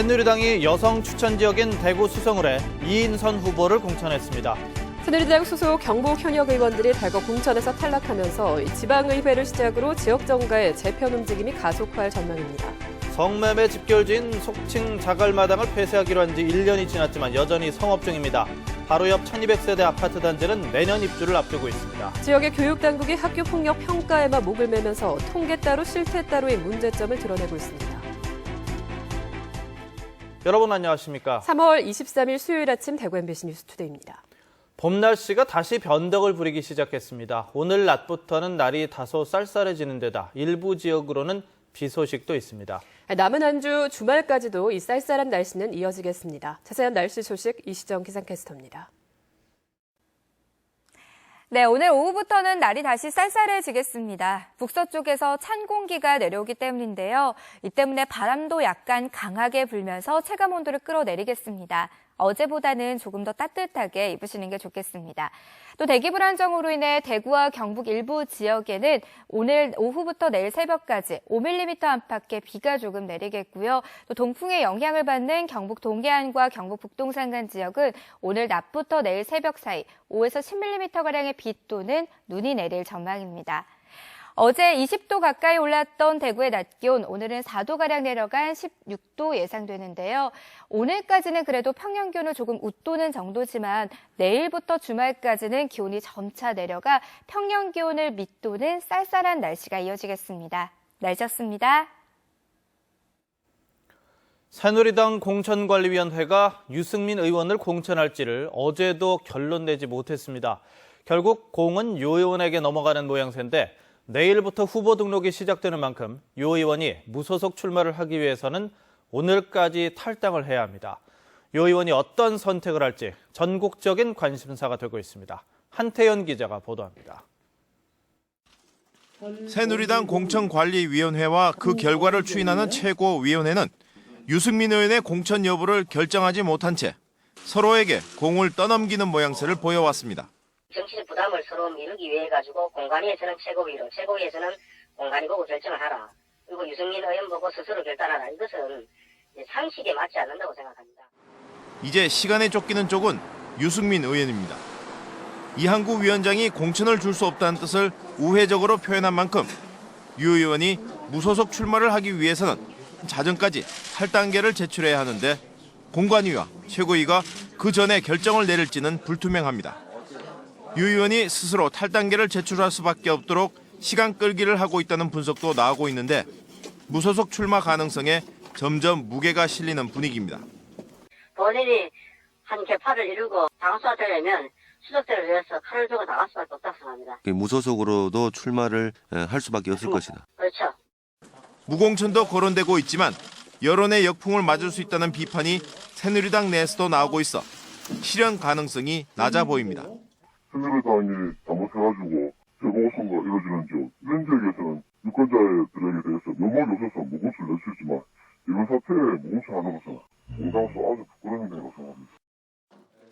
새누리당이 여성 추천 지역인 대구 수성을에 이인선 후보를 공천했습니다. 새누리당 소속 경북 현역 의원들이 대거 공천에서 탈락하면서 지방의회를 시작으로 지역 정가의 재편 움직임이 가속화할 전망입니다. 성매매 집결지인 속칭 자갈마당을 폐쇄하기로 한 지 1년이 지났지만 여전히 성업 중입니다. 바로 옆 1200세대 아파트 단지는 내년 입주를 앞두고 있습니다. 지역의 교육당국이 학교폭력 평가에만 목을 매면서 통계 따로 실태 따로의 문제점을 드러내고 있습니다. 여러분 안녕하십니까? 3월 23일 수요일 아침 대구 MBC 뉴스투데이입니다. 봄 날씨가 다시 변덕을 부리기 시작했습니다. 오늘 낮부터는 날이 다소 쌀쌀해지는 데다 일부 지역으로는 비 소식도 있습니다. 남은 한 주 주말까지도 이 쌀쌀한 날씨는 이어지겠습니다. 자세한 날씨 소식 이시정 기상캐스터입니다. 네, 오늘 오후부터는 날이 다시 쌀쌀해지겠습니다. 북서쪽에서 찬 공기가 내려오기 때문인데요. 이 때문에 바람도 약간 강하게 불면서 체감 온도를 끌어내리겠습니다. 어제보다는 조금 더 따뜻하게 입으시는 게 좋겠습니다. 또 대기 불안정으로 인해 대구와 경북 일부 지역에는 오늘 오후부터 내일 새벽까지 5mm 안팎의 비가 조금 내리겠고요. 또 동풍의 영향을 받는 경북 동해안과 경북 북동산간 지역은 오늘 낮부터 내일 새벽 사이 5에서 10mm가량의 비 또는 눈이 내릴 전망입니다. 어제 20도 가까이 올랐던 대구의 낮 기온, 오늘은 4도가량 내려간 16도 예상되는데요. 오늘까지는 그래도 평년 기온을 조금 웃도는 정도지만 내일부터 주말까지는 기온이 점차 내려가 평년 기온을 밑도는 쌀쌀한 날씨가 이어지겠습니다. 날씨였습니다. 새누리당 공천관리위원회가 유승민 의원을 공천할지를 어제도 결론 내지 못했습니다. 결국 공은 유 의원에게 넘어가는 모양새인데 내일부터 후보 등록이 시작되는 만큼 유 의원이 무소속 출마를 하기 위해서는 오늘까지 탈당을 해야 합니다. 유 의원이 어떤 선택을 할지 전국적인 관심사가 되고 있습니다. 한태연 기자가 보도합니다. 새누리당 공천관리위원회와 그 결과를 추인하는 최고위원회는 유승민 의원의 공천 여부를 결정하지 못한 채 서로에게 공을 떠넘기는 모양새를 보여왔습니다. 정치적 부담을 서로 미루기 위해 가지고 공관위에서는 최고위로, 최고위에서는 공관위 보고 결정을 하라. 그리고 유승민 의원 보고 스스로 결단하라. 이것은 상식에 맞지 않는다고 생각합니다. 이제 시간에 쫓기는 쪽은 유승민 의원입니다. 이한구 위원장이 공천을 줄 수 없다는 뜻을 우회적으로 표현한 만큼 유 의원이 무소속 출마를 하기 위해서는 자정까지 탈당계를 제출해야 하는데 공관위와 최고위가 그 전에 결정을 내릴지는 불투명합니다. 유 의원이 스스로 탈당계를 제출할 수밖에 없도록 시간 끌기를 하고 있다는 분석도 나오고 있는데 무소속 출마 가능성에 점점 무게가 실리는 분위기입니다. 본인이 한 개파를 이루고 당수가 되려면 수석들을 위해서 칼을 들고 나갈 수밖에 없다고 생각합니다. 무소속으로도 출마를 할 수밖에 없을 것이다. 그렇죠. 무공천도 거론되고 있지만 여론의 역풍을 맞을 수 있다는 비판이 새누리당 내에서도 나오고 있어 실현 가능성이 낮아 보입니다. 새누리당이 잘못해가지고 재보궐선거가 이루어지는 지역, 이런 지역에서는 유권자들에게 대해서 면목이 없어서 무공천을 낼 수 있지만 이번 사태에 무공천하는 것은 공당수 아주 부끄러운 일이라고 생각합니다.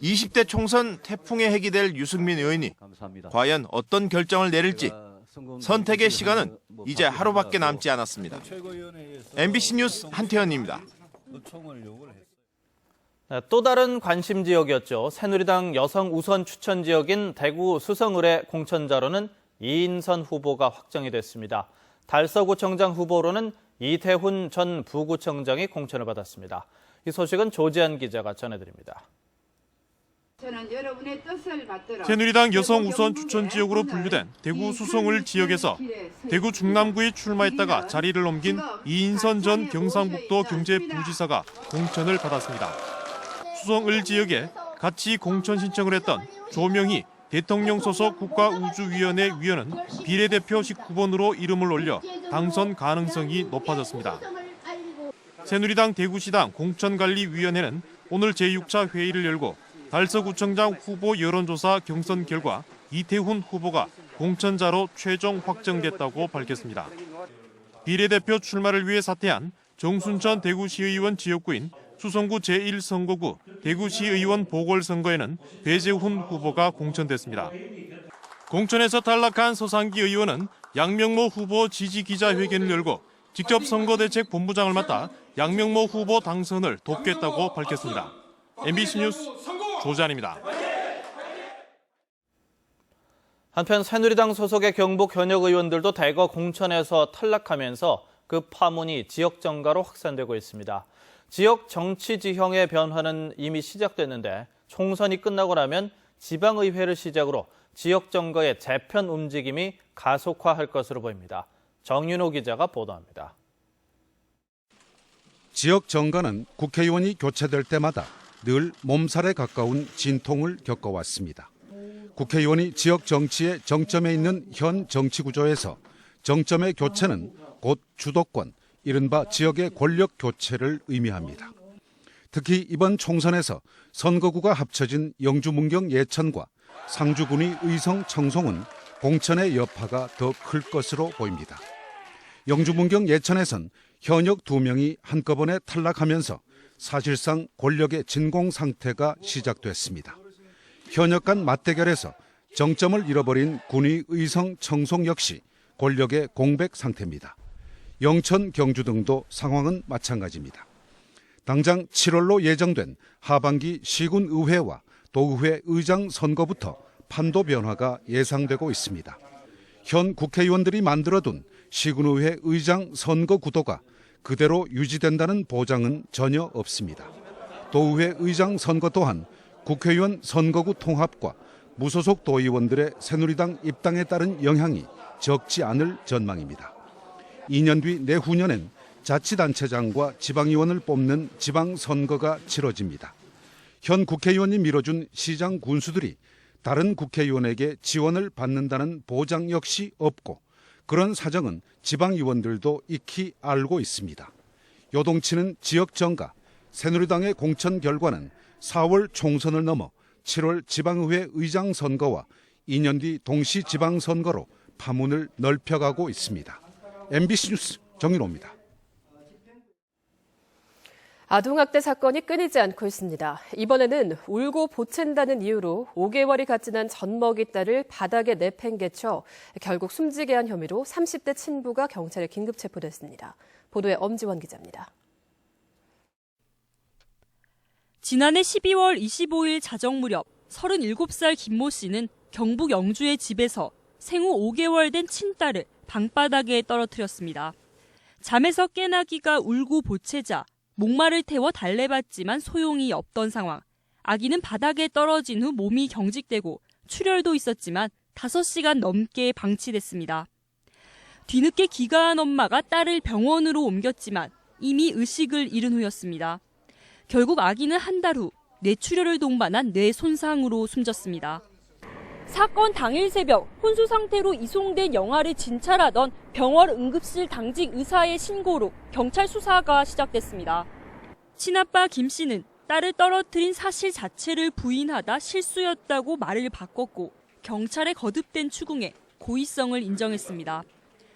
20대 총선 태풍의 핵이 될 유승민 의원이 과연 어떤 결정을 내릴지 선택의 시간은 이제 하루밖에 남지 않았습니다. MBC 뉴스 한태현입니다. 또 다른 관심 지역이었죠. 새누리당 여성 우선 추천 지역인 대구 수성을의 공천자로는 이인선 후보가 확정이 됐습니다. 달서구청장 후보로는 이태훈 전 부구청장이 공천을 받았습니다. 이 소식은 조지한 기자가 전해드립니다. 새누리당 여성 우선 추천 지역으로 분류된 대구 수성을 지역에서 대구 중남구에 출마했다가 자리를 옮긴 이인선 전 경상북도 경제부지사가 공천을 받았습니다. 수성을 지역에 같이 공천 신청을 했던 조명희 대통령 소속 국가우주위원회 위원은 비례대표 19번으로 이름을 올려 당선 가능성이 높아졌습니다. 새누리당 대구시당 공천관리위원회는 오늘 제6차 회의를 열고 달서구청장 후보 여론조사 경선 결과 이태훈 후보가 공천자로 최종 확정됐다고 밝혔습니다. 비례대표 출마를 위해 사퇴한 정순천 대구시의원 지역구인 수성구 제1선거구 대구시의원 보궐선거에는 배재훈 후보가 공천됐습니다. 공천에서 탈락한 서상기 의원은 양명모 후보 지지기자회견을 열고 직접 선거대책본부장을 맡아 양명모 후보 당선을 돕겠다고 밝혔습니다. MBC 뉴스 조재환입니다. 한편 새누리당 소속의 경북 현역 의원들도 대거 공천에서 탈락하면서 그 파문이 지역 정가로 확산되고 있습니다. 지역 정치 지형의 변화는 이미 시작됐는데 총선이 끝나고 나면 지방의회를 시작으로 지역 정가의 재편 움직임이 가속화할 것으로 보입니다. 정윤호 기자가 보도합니다. 지역 정가는 국회의원이 교체될 때마다 늘 몸살에 가까운 진통을 겪어왔습니다. 국회의원이 지역 정치의 정점에 있는 현 정치 구조에서 정점의 교체는 곧 주도권, 이른바 지역의 권력 교체를 의미합니다. 특히 이번 총선에서 선거구가 합쳐진 영주, 문경, 예천과 상주, 군위, 의성, 청송은 공천의 여파가 더 클 것으로 보입니다. 영주, 문경, 예천에선 현역 2명이 한꺼번에 탈락하면서 사실상 권력의 진공 상태가 시작됐습니다. 현역 간 맞대결에서 정점을 잃어버린 군위, 의성, 청송 역시 권력의 공백 상태입니다. 영천, 경주 등도 상황은 마찬가지입니다. 당장 7월로 예정된 하반기 시군의회와 도의회 의장 선거부터 판도 변화가 예상되고 있습니다. 현 국회의원들이 만들어둔 시군의회 의장 선거 구도가 그대로 유지된다는 보장은 전혀 없습니다. 도의회 의장 선거 또한 국회의원 선거구 통합과 무소속 도의원들의 새누리당 입당에 따른 영향이 적지 않을 전망입니다. 2년 뒤 내후년엔 자치단체장과 지방의원을 뽑는 지방선거가 치러집니다. 현 국회의원이 밀어준 시장 군수들이 다른 국회의원에게 지원을 받는다는 보장 역시 없고 그런 사정은 지방의원들도 익히 알고 있습니다. 요동치는 지역 정가, 새누리당의 공천 결과는 4월 총선을 넘어 7월 지방의회 의장 선거와 2년 뒤 동시 지방선거로 파문을 넓혀가고 있습니다. MBC 뉴스 정윤호입니다. 아동학대 사건이 끊이지 않고 있습니다. 이번에는 울고 보챈다는 이유로 5개월이 갓 지난 젖먹이 딸을 바닥에 내팽개쳐 결국 숨지게 한 혐의로 30대 친부가 경찰에 긴급 체포됐습니다. 보도에 엄지원 기자입니다. 지난해 12월 25일 자정 무렵 37살 김모 씨는 경북 영주의 집에서 생후 5개월 된 친딸을 방바닥에 떨어뜨렸습니다. 잠에서 깨나기가 울고 보채자 목마를 태워 달래봤지만 소용이 없던 상황. 아기는 바닥에 떨어진 후 몸이 경직되고 출혈도 있었지만 5시간 넘게 방치됐습니다. 뒤늦게 귀가한 엄마가 딸을 병원으로 옮겼지만 이미 의식을 잃은 후였습니다. 결국 아기는 한 달 후 뇌출혈을 동반한 뇌 손상으로 숨졌습니다. 사건 당일 새벽 혼수 상태로 이송된 영아를 진찰하던 병원 응급실 당직 의사의 신고로 경찰 수사가 시작됐습니다. 친아빠 김 씨는 딸을 떨어뜨린 사실 자체를 부인하다 실수였다고 말을 바꿨고 경찰에 거듭된 추궁에 고의성을 인정했습니다.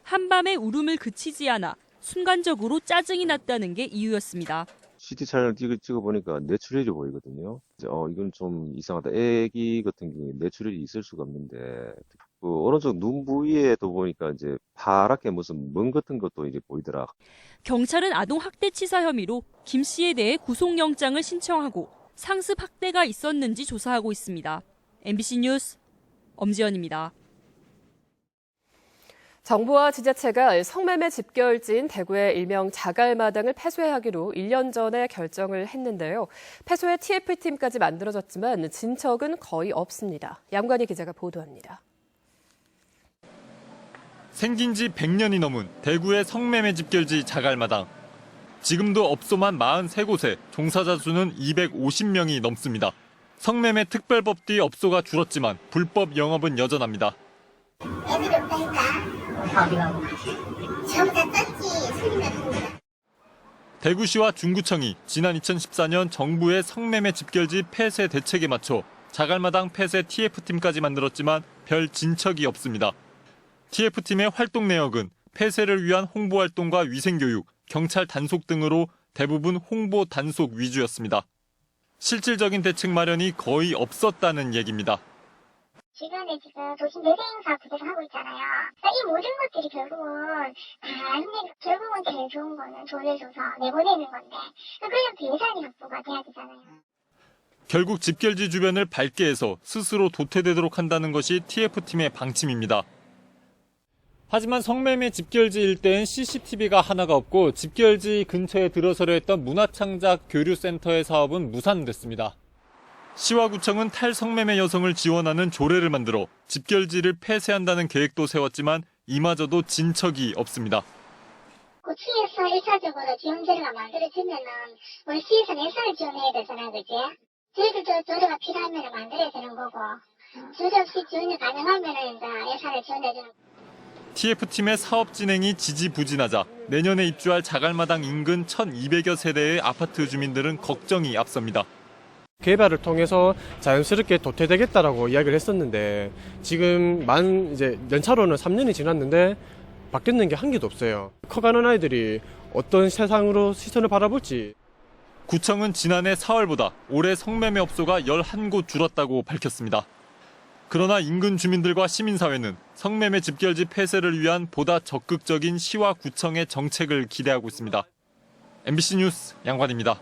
한밤에 울음을 그치지 않아 순간적으로 짜증이 났다는 게 이유였습니다. CT 촬영을 찍어보니까 뇌출혈이 보이거든요. 이건 좀 이상하다. 애기 같은 경우에 뇌출혈이 있을 수가 없는데, 오른쪽 눈 부위에도 보니까 이제 파랗게 무슨 멍 같은 것도 이제 보이더라. 경찰은 아동학대치사 혐의로 김 씨에 대해 구속영장을 신청하고 상습 학대가 있었는지 조사하고 있습니다. MBC 뉴스 엄지연입니다. 정부와 지자체가 성매매 집결지인 대구의 일명 자갈마당을 폐쇄하기로 1년 전에 결정을 했는데요. 폐쇄 TF팀까지 만들어졌지만 진척은 거의 없습니다. 양관희 기자가 보도합니다. 생긴 지 100년이 넘은 대구의 성매매 집결지 자갈마당. 지금도 업소만 43곳에 종사자 수는 250명이 넘습니다. 성매매 특별법 뒤 업소가 줄었지만 불법 영업은 여전합니다. 애들은 빼니까 전부 다 떴지 소리가 납니다. 대구시와 중구청이 지난 2014년 정부의 성매매 집결지 폐쇄 대책에 맞춰 자갈마당 폐쇄 TF팀까지 만들었지만 별 진척이 없습니다. TF팀의 활동 내역은 폐쇄를 위한 홍보활동과 위생교육, 경찰 단속 등으로 대부분 홍보 단속 위주였습니다. 실질적인 대책 마련이 거의 없었다는 얘기입니다. 주변에 지금 도심 대대행사 그대로 하고 있잖아요. 그러니까 이 모든 것들이 결국은 결국은 제일 좋은 거는 돈을 줘서 내보내는 건데 그러려면 예산이 확보가 돼야 되잖아요. 결국 집결지 주변을 밝게 해서 스스로 도태되도록 한다는 것이 TF팀의 방침입니다. 하지만 성매매 집결지 일대엔 CCTV가 하나가 없고 집결지 근처에 들어서려 했던 문화창작 교류센터의 사업은 무산됐습니다. 시와 구청은 탈성매매 여성을 지원하는 조례를 만들어 집결지를 폐쇄한다는 계획도 세웠지만 이마저도 진척이 없습니다. 시에서 1차적으로 지원 자료가 만들어지면은 우리 시에서는 예산을 지원해야 되잖아요, 그지? 저희들도 조례가 필요하면 만들어야 되는 거고 조례 없이 지원이 가능하면은 이제 예산을 지원해주는. TF팀의 사업 진행이 지지부진하자 내년에 입주할 자갈마당 인근 1,200여 세대의 아파트 주민들은 걱정이 앞섭니다. 개발을 통해서 자연스럽게 도태되겠다라고 이야기를 했었는데 지금 이제 연차로는 3년이 지났는데 바뀌는 게 한 개도 없어요. 커가는 아이들이 어떤 세상으로 시선을 바라볼지. 구청은 지난해 4월보다 올해 성매매 업소가 11곳 줄었다고 밝혔습니다. 그러나 인근 주민들과 시민사회는 성매매 집결지 폐쇄를 위한 보다 적극적인 시와 구청의 정책을 기대하고 있습니다. MBC 뉴스 양관입니다.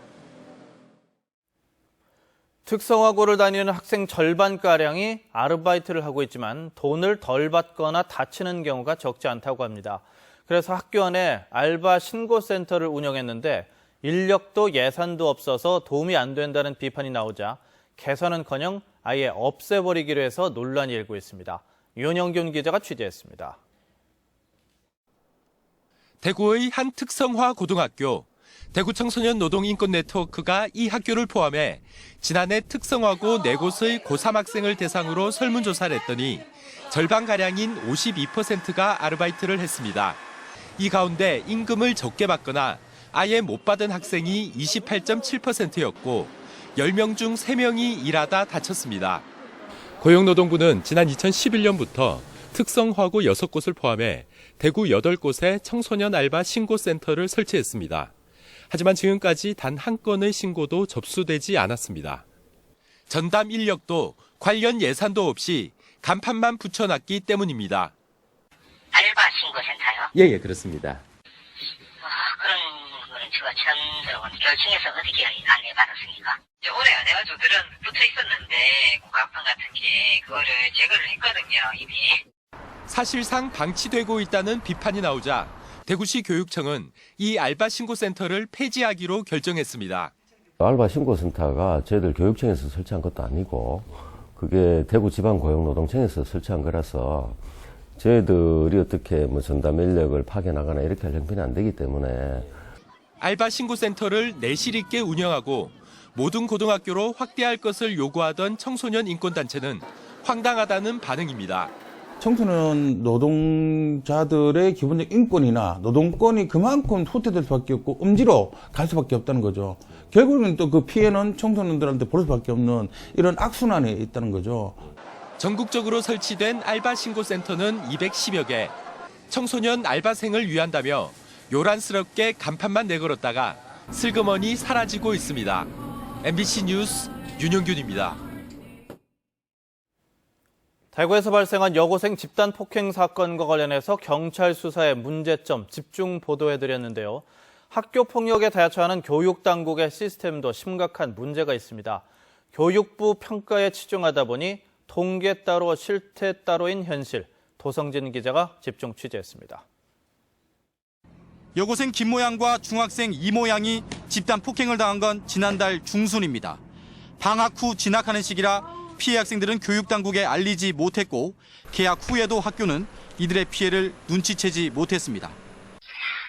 특성화고를 다니는 학생 절반가량이 아르바이트를 하고 있지만 돈을 덜 받거나 다치는 경우가 적지 않다고 합니다. 그래서 학교 안에 알바 신고센터를 운영했는데 인력도 예산도 없어서 도움이 안 된다는 비판이 나오자 개선은커녕 아예 없애버리기로 해서 논란이 일고 있습니다. 윤영균 기자가 취재했습니다. 대구의 한 특성화 고등학교. 대구 청소년 노동 인권 네트워크가 이 학교를 포함해 지난해 특성화고 4곳의 고3 학생을 대상으로 설문조사를 했더니 절반가량인 52%가 아르바이트를 했습니다. 이 가운데 임금을 적게 받거나 아예 못 받은 학생이 28.7%였고 10명 중 3명이 일하다 다쳤습니다. 고용노동부는 지난 2011년부터 특성화고 6곳을 포함해 대구 8곳에 청소년 알바 신고센터를 설치했습니다. 하지만 지금까지 단 한 건의 신고도 접수되지 않았습니다. 전담 인력도 관련 예산도 없이 간판만 붙여놨기 때문입니다. 알바 신고센터요? 예, 그렇습니다. 그런 거는 제가 처음 들어보는데 결층에서 어떻게 안내받았습니까? 올해 안내가지고 붙어 있었는데 국가판 같은 게 그거를 제거를 했거든요, 이미. 사실상 방치되고 있다는 비판이 나오자 대구시 교육청은 이 알바 신고센터를 폐지하기로 결정했습니다. 알바 신고센터가 저희들 교육청에서 설치한 것도 아니고 그게 대구지방고용노동청에서 설치한 거라서 저희들이 어떻게 전담 인력을 파견하거나 이렇게 할 형편이 안 되기 때문에. 알바 신고센터를 내실 있게 운영하고 모든 고등학교로 확대할 것을 요구하던 청소년 인권단체는 황당하다는 반응입니다. 청소년 노동자들의 기본적 인권이나 노동권이 그만큼 후퇴될 수밖에 없고 음지로 갈 수밖에 없다는 거죠. 결국은 또 그 피해는 청소년들한테 볼 수밖에 없는 이런 악순환에 있다는 거죠. 전국적으로 설치된 알바 신고센터는 210여 개. 청소년 알바생을 위한다며 요란스럽게 간판만 내걸었다가 슬그머니 사라지고 있습니다. MBC 뉴스 윤영균입니다. 대구에서 발생한 여고생 집단 폭행 사건과 관련해서 경찰 수사의 문제점 집중 보도해드렸는데요. 학교 폭력에 대처하는 교육당국의 시스템도 심각한 문제가 있습니다. 교육부 평가에 치중하다 보니 통계 따로 실태 따로인 현실. 도성진 기자가 집중 취재했습니다. 여고생 김모 양과 중학생 이모 양이 집단 폭행을 당한 건 지난달 중순입니다. 방학 후 진학하는 시기라 피해 학생들은 교육당국에 알리지 못했고 개학 후에도 학교는 이들의 피해를 눈치채지 못했습니다.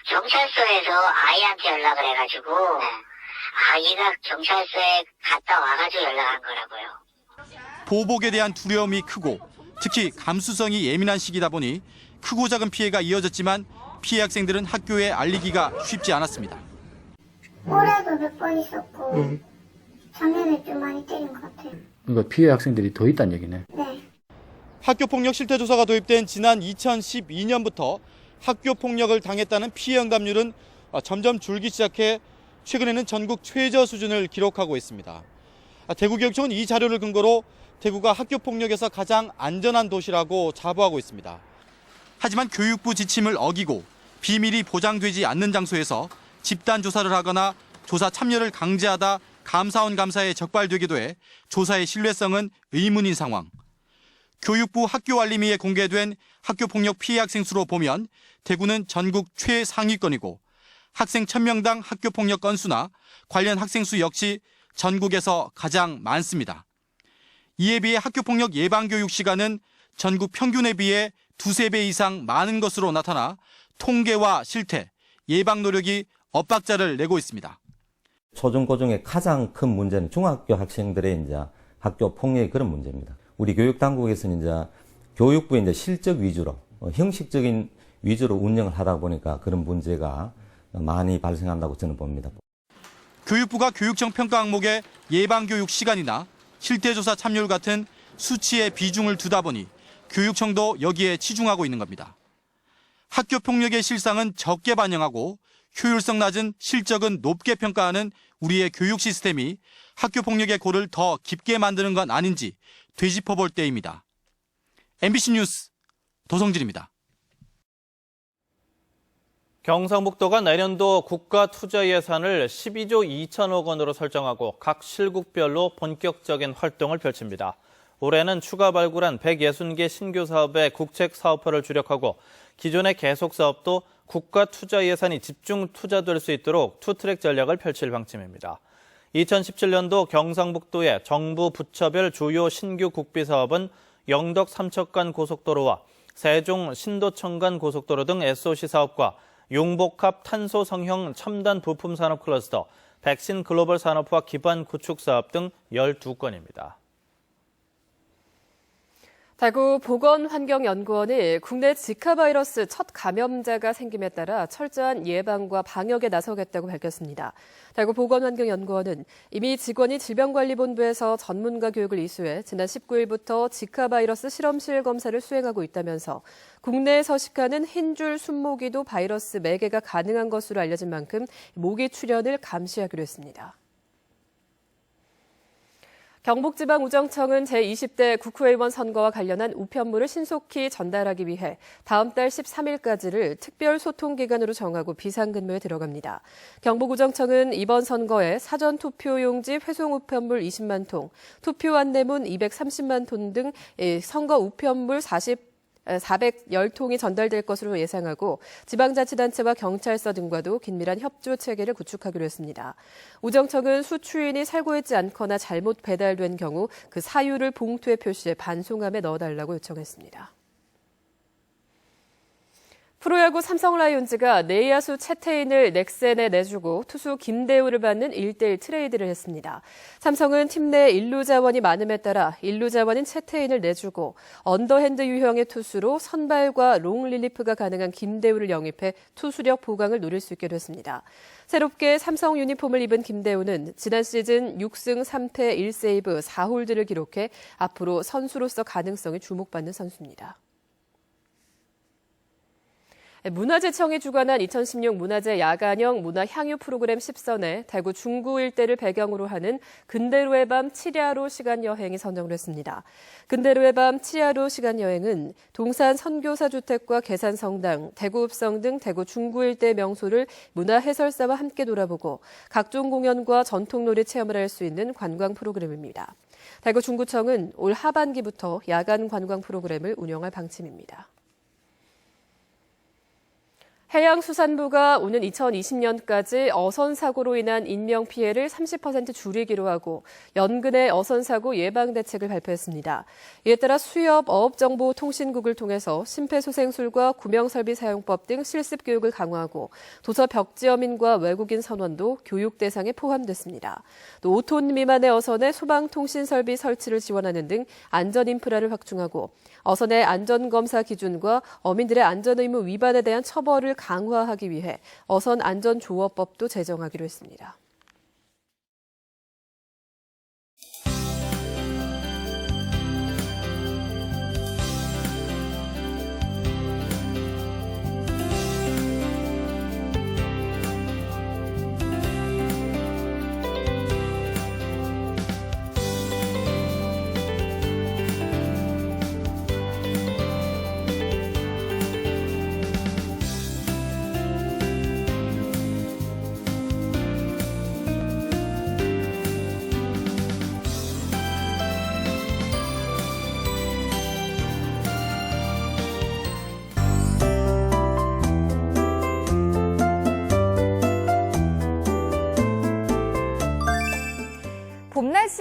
경찰서에서 아이한테 연락을 해가지고 아이가 경찰서에 갔다 와가지고 연락한 거라고요. 보복에 대한 두려움이 크고 특히 감수성이 예민한 시기다 보니 크고 작은 피해가 이어졌지만 피해 학생들은 학교에 알리기가 쉽지 않았습니다. 올해도 몇 번 있었고 작년에 좀 많이 때린 것 같아요. 그러니까 피해 학생들이 더 있다는 얘기네. 네. 학교폭력 실태조사가 도입된 지난 2012년부터 학교폭력을 당했다는 피해 응답률은 점점 줄기 시작해 최근에는 전국 최저 수준을 기록하고 있습니다. 대구교육청은 이 자료를 근거로 대구가 학교 폭력에서 가장 안전한 도시라고 자부하고 있습니다. 하지만 교육부 지침을 어기고 비밀이 보장되지 않는 장소에서 집단 조사를 하거나 조사 참여를 강제하다 감사원 감사에 적발되기도 해 조사의 신뢰성은 의문인 상황. 교육부 학교알림위에 공개된 학교폭력 피해 학생 수로 보면 대구는 전국 최상위권이고 학생 1000명당 학교폭력 건수나 관련 학생 수 역시 전국에서 가장 많습니다. 이에 비해 학교폭력 예방교육 시간은 전국 평균에 비해 2~3배 이상 많은 것으로 나타나 통계와 실태, 예방 노력이 엇박자를 내고 있습니다. 초중고중의 가장 큰 문제는 중학교 학생들의 이제 학교 폭력의 그런 문제입니다. 우리 교육 당국에서는 이제 교육부의 이제 실적 위주로, 형식적인 위주로 운영을 하다 보니까 그런 문제가 많이 발생한다고 저는 봅니다. 교육부가 교육청 평가 항목에 예방교육 시간이나 실태조사 참여율 같은 수치의 비중을 두다 보니 교육청도 여기에 치중하고 있는 겁니다. 학교 폭력의 실상은 적게 반영하고 효율성 낮은 실적은 높게 평가하는 우리의 교육 시스템이 학교 폭력의 골을 더 깊게 만드는 건 아닌지 되짚어볼 때입니다. MBC 뉴스 도성진입니다. 경상북도가 내년도 국가 투자 예산을 12조 2천억 원으로 설정하고 각 실국별로 본격적인 활동을 펼칩니다. 올해는 추가 발굴한 160개 신규 사업에 국책 사업화를 주력하고 기존의 계속 사업도 국가 투자 예산이 집중 투자될 수 있도록 투트랙 전략을 펼칠 방침입니다. 2017년도 경상북도의 정부 부처별 주요 신규 국비 사업은 영덕 삼척간 고속도로와 세종 신도청 간 고속도로 등 SOC 사업과 용복합 탄소 성형 첨단 부품 산업 클러스터, 백신 글로벌 산업화 기반 구축 사업 등 12건입니다. 대구 보건환경연구원이 국내 지카 바이러스 첫 감염자가 생김에 따라 철저한 예방과 방역에 나서겠다고 밝혔습니다. 대구 보건환경연구원은 이미 직원이 질병관리본부에서 전문가 교육을 이수해 지난 19일부터 지카 바이러스 실험실 검사를 수행하고 있다면서 국내에 서식하는 흰줄 순모기도 바이러스 매개가 가능한 것으로 알려진 만큼 모기 출현을 감시하기로 했습니다. 경북지방우정청은 제20대 국회의원 선거와 관련한 우편물을 신속히 전달하기 위해 다음 달 13일까지를 특별소통기간으로 정하고 비상근무에 들어갑니다. 경북우정청은 이번 선거에 사전투표용지 회송 우편물 20만 통, 투표 안내문 230만 통 등 선거 우편물 410통이 전달될 것으로 예상하고 지방자치단체와 경찰서 등과도 긴밀한 협조 체계를 구축하기로 했습니다. 우정청은 수취인이 살고 있지 않거나 잘못 배달된 경우 그 사유를 봉투에 표시해 반송함에 넣어달라고 요청했습니다. 프로야구 삼성 라이온즈가 내야수 채태인을 넥센에 내주고 투수 김대우를 받는 1대1 트레이드를 했습니다. 삼성은 팀 내 일루 자원이 많음에 따라 일루 자원인 채태인을 내주고 언더핸드 유형의 투수로 선발과 롱 릴리프가 가능한 김대우를 영입해 투수력 보강을 노릴 수 있게 됐습니다. 새롭게 삼성 유니폼을 입은 김대우는 지난 시즌 6승 3패 1세이브 4홀드를 기록해 앞으로 선수로서 가능성이 주목받는 선수입니다. 문화재청이 주관한 2016 문화재 야간형 문화향유 프로그램 10선에 대구 중구 일대를 배경으로 하는 근대로의 밤 칠야로 시간여행이 선정됐습니다. 근대로의 밤 칠야로 시간여행은 동산 선교사주택과 계산성당, 대구읍성 등 대구 중구 일대 명소를 문화해설사와 함께 돌아보고 각종 공연과 전통놀이 체험을 할 수 있는 관광 프로그램입니다. 대구 중구청은 올 하반기부터 야간 관광 프로그램을 운영할 방침입니다. 해양수산부가 오는 2020년까지 어선사고로 인한 인명피해를 30% 줄이기로 하고 연근의 어선사고 예방대책을 발표했습니다. 이에 따라 수협 어업정보통신국을 통해서 심폐소생술과 구명설비 사용법 등 실습교육을 강화하고 도서 벽지어민과 외국인 선원도 교육 대상에 포함됐습니다. 또 5톤 미만의 어선에 소방통신설비 설치를 지원하는 등 안전인프라를 확충하고 어선의 안전검사 기준과 어민들의 안전의무 위반에 대한 처벌을 강화하기 위해 어선 안전조업법도 제정하기로 했습니다.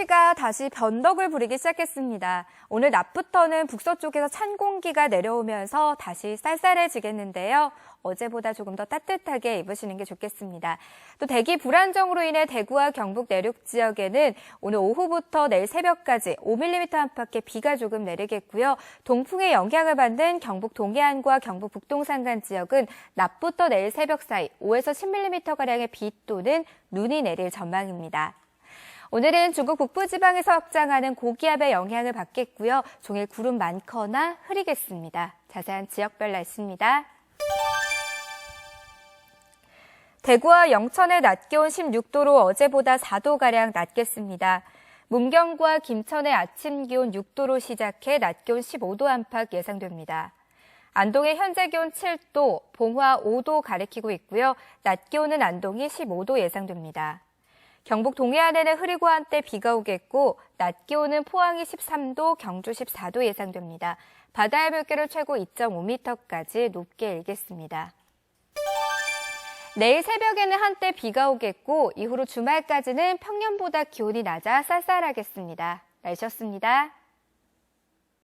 날씨가 다시 변덕을 부리기 시작했습니다. 오늘 낮부터는 북서쪽에서 찬 공기가 내려오면서 다시 쌀쌀해지겠는데요. 어제보다 조금 더 따뜻하게 입으시는 게 좋겠습니다. 또 대기 불안정으로 인해 대구와 경북 내륙 지역에는 오늘 오후부터 내일 새벽까지 5mm 안팎의 비가 조금 내리겠고요. 동풍의 영향을 받는 경북 동해안과 경북 북동산간 지역은 낮부터 내일 새벽 사이 5에서 10mm가량의 비 또는 눈이 내릴 전망입니다. 오늘은 중국 북부지방에서 확장하는 고기압의 영향을 받겠고요. 종일 구름 많거나 흐리겠습니다. 자세한 지역별 날씨입니다. 대구와 영천의 낮 기온 16도로 어제보다 4도가량 낮겠습니다. 문경과 김천의 아침 기온 6도로 시작해 낮 기온 15도 안팎 예상됩니다. 안동의 현재 기온 7도, 봉화 5도 가리키고 있고요. 낮 기온은 안동이 15도 예상됩니다. 경북 동해안에는 흐리고 한때 비가 오겠고 낮 기온은 포항이 13도, 경주 14도 예상됩니다. 바다의 물결은 최고 2.5m까지 높게 일겠습니다. 내일 새벽에는 한때 비가 오겠고 이후로 주말까지는 평년보다 기온이 낮아 쌀쌀하겠습니다. 날씨였습니다.